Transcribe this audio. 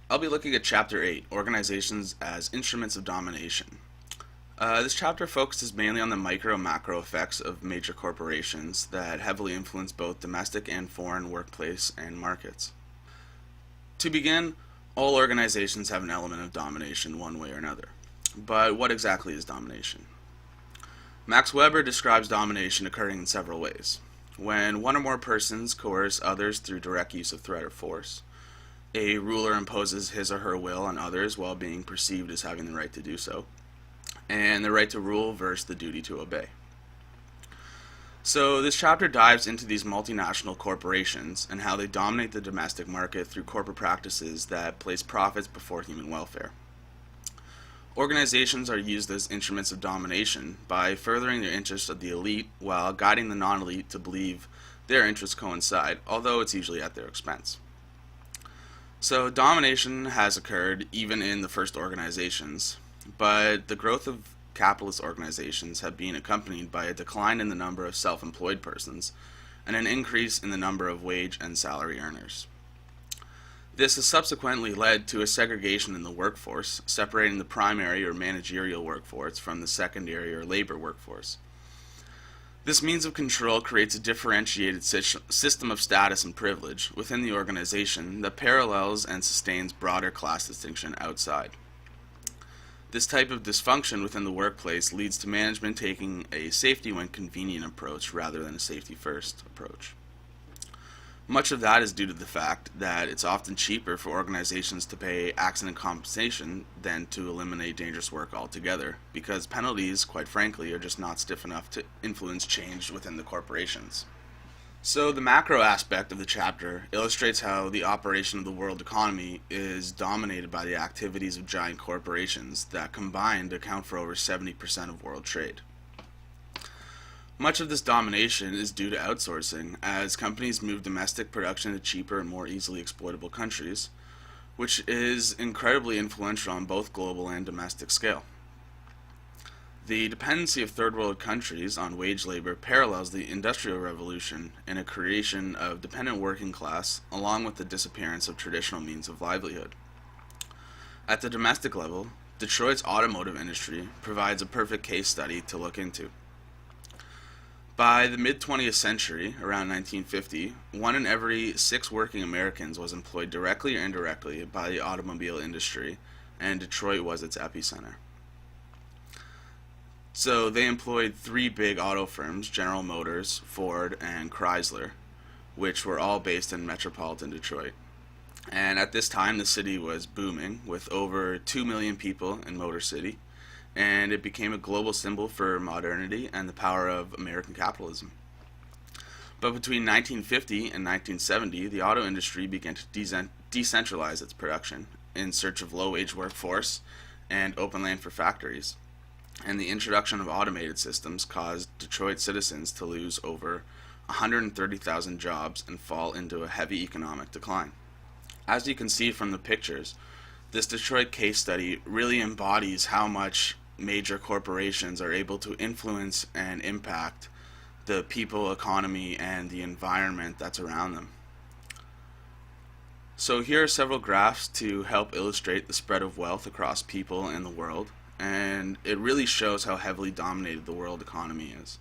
I'll be looking at Chapter 8, Organizations as Instruments of Domination. This chapter focuses mainly on the micro and macro effects of major corporations that heavily influence both domestic and foreign workplace and markets. To begin, all organizations have an element of domination one way or another. But what exactly is domination? Max Weber describes domination occurring in several ways. When one or more persons coerce others through direct use of threat or force, a ruler imposes his or her will on others while being perceived as having the right to do so, and the right to rule versus the duty to obey. So this chapter dives into these multinational corporations and how they dominate the domestic market through corporate practices that place profits before human welfare. Organizations are used as instruments of domination by furthering the interests of the elite while guiding the non-elite to believe their interests coincide, although it's usually at their expense. So domination has occurred even in the first organizations, but the growth of capitalist organizations have been accompanied by a decline in the number of self-employed persons and an increase in the number of wage and salary earners. This has subsequently led to a segregation in the workforce, separating the primary or managerial workforce from the secondary or labor workforce. This means of control creates a differentiated system of status and privilege within the organization that parallels and sustains broader class distinction outside. This type of dysfunction within the workplace leads to management taking a safety when convenient approach rather than a safety first approach. Much of that is due to the fact that it's often cheaper for organizations to pay accident compensation than to eliminate dangerous work altogether, because penalties, quite frankly, are just not stiff enough to influence change within the corporations. So the macro aspect of the chapter illustrates how the operation of the world economy is dominated by the activities of giant corporations that combined account for over 70% of world trade. Much of this domination is due to outsourcing, as companies move domestic production to cheaper and more easily exploitable countries, which is incredibly influential on both global and domestic scale. The dependency of third world countries on wage labor parallels the Industrial Revolution in a creation of dependent working class, along with the disappearance of traditional means of livelihood. At the domestic level, Detroit's automotive industry provides a perfect case study to look into. By the mid-20th century, around 1950, 1 in every 6 working Americans was employed directly or indirectly by the automobile industry, and Detroit was its epicenter. So they employed 3 big auto firms, General Motors, Ford, and Chrysler, which were all based in metropolitan Detroit. And at this time, the city was booming, with over 2 million people in Motor City, and it became a global symbol for modernity and the power of American capitalism. But between 1950 and 1970, the auto industry began to decentralize its production in search of low-wage workforce and open land for factories. And the introduction of automated systems caused Detroit citizens to lose over 130,000 jobs and fall into a heavy economic decline. As you can see from the pictures, this Detroit case study really embodies how much major corporations are able to influence and impact the people, economy, and the environment that's around them. So here are several graphs to help illustrate the spread of wealth across people in the world, and it really shows how heavily dominated the world economy is.